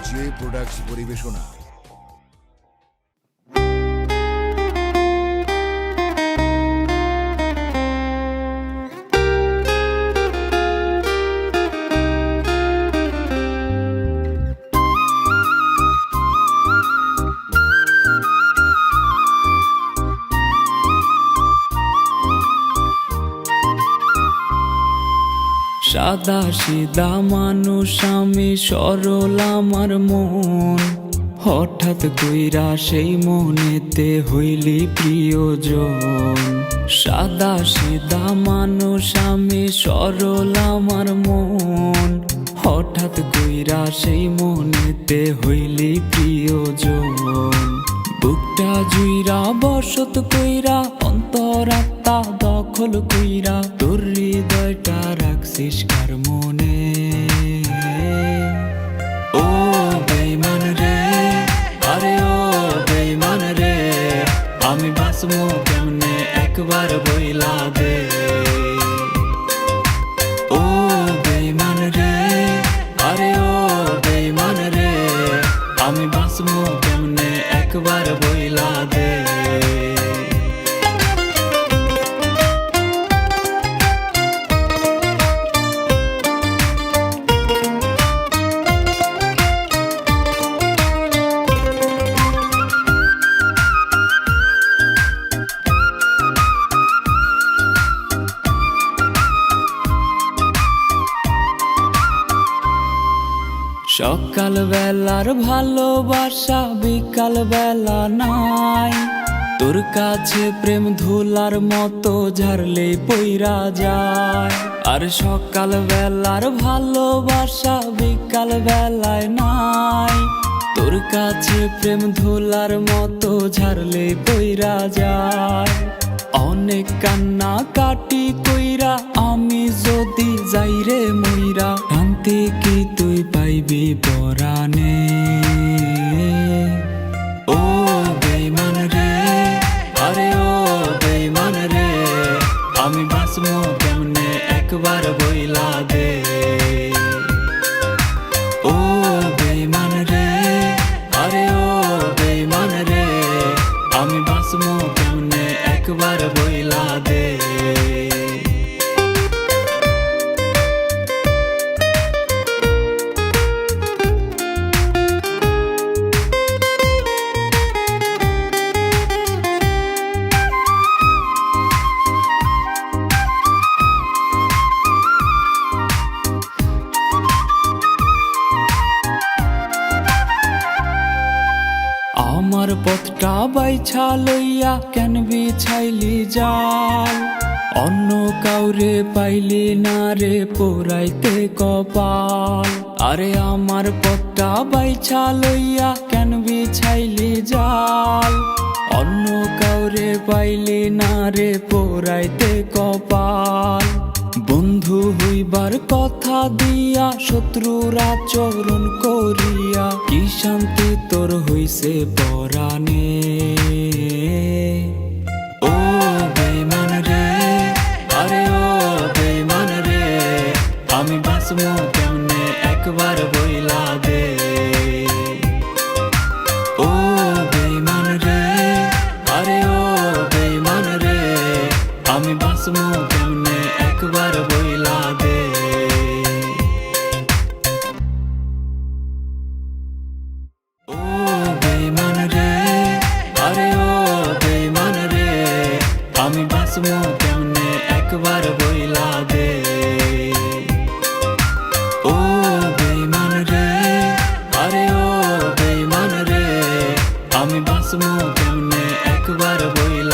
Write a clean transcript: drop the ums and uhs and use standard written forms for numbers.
J products পরিবেশনা। সাদা সিধা মানুষ আমি, সরল আমার মন, হঠাৎ কইরা সেই মনেতে হইলি প্রিয়জন। সাদা সিধা মানুষ আমি, সরল আমার মন, হঠাৎ কইরা সেই মনেতে হইলি প্রিয়জন। বুকটা জুইরা বসত কইরা, অন্তরাত্মা দখল কইরা, তোর হৃদয়টা রাখছিস কার মনে। ও বেঈমান রে, আরে ও বেঈমান রে, আমি বাঁচবো কেমনে একবার বইলা দে। ও বেঈমান রে, আরে ও বেঈমান রে, আমি বাঁচবো কেমনে একবার বইলা দে। সকাল বেলার ভালোবাসা বিকাল বেলা নাই, তোর কাছে প্রেম ধুলার মতো ঝাড়লে পইরা যায়। আর সকাল বেলার ভালোবাসা বিকাল বেলায় নাই, তোর কাছে প্রেম ধুলার মতো ঝাড়লে পইরা যায়। অনেক কান্না কাটি কইরা আমি যদি যাইরে মইরা, শান্তি কি তুই পাইবি পরাণে। ও বেঈমান রে, আরে ও বেঈমান রে, আমি বাঁচবো কেমনে একবার বইলা দে। ও বেঈমান রে, আরে ও বেঈমান রে, আমি বাঁচবো কেমনে একবার বইলা দে। আমার পথটা বাইছা লইয়া কেন বিছাইলি জাল, অন্য কাউরে পাইলি না রে পোড়াইতে কপাল। আরে আমার পথটা বাইছা লইয়া কেন বিছাইলি জাল, অন্য কাউরে পাইলি না রে পোড়াইতে কপাল। বন্ধু হইবার কথা দিয়া শত্রুর আচরণ করিয়া, কি শান্তি তোর হইছে পরাণে। ও বেঈমান রে, আরে ও বেঈমান রে, আমি বাঁচবো কেমনে একবার বইলা দে। ও বেঈমান রে, আরে ও বেঈমান রে, আমি বাঁচবো কেমনে একবার বইলা দে। ও বেঈমান রে, আরে ও বেঈমান রে, আমি বাঁচবো কেমনে একবার বইলা দে। ও বেঈমান রে, আরে ও বেঈমান রে, আমি বাঁচবো কেমনে একবার বইলা